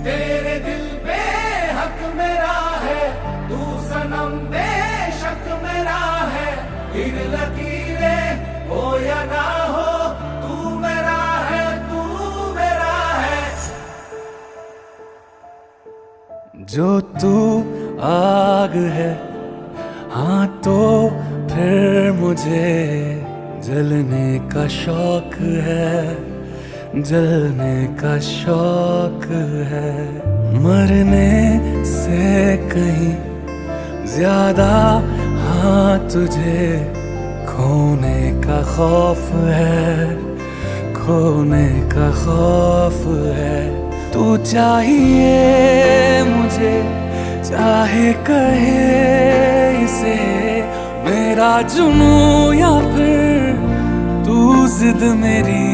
तेरे दिल पे हक मेरा है, तू सनम बेशक मेरा है। फिर लकीरें हो या ना हो, तू मेरा है, तू मेरा है। जो तू आग है, हाँ तो फिर मुझे जलने का शौक है, जलने का शौक है। मरने से कहीं ज्यादा हाँ तुझे खोने का खौफ है, खोने का खौफ है। तू चाहिए मुझे, चाहे कहे इसे मेरा जुनून या फिर तू जिद मेरी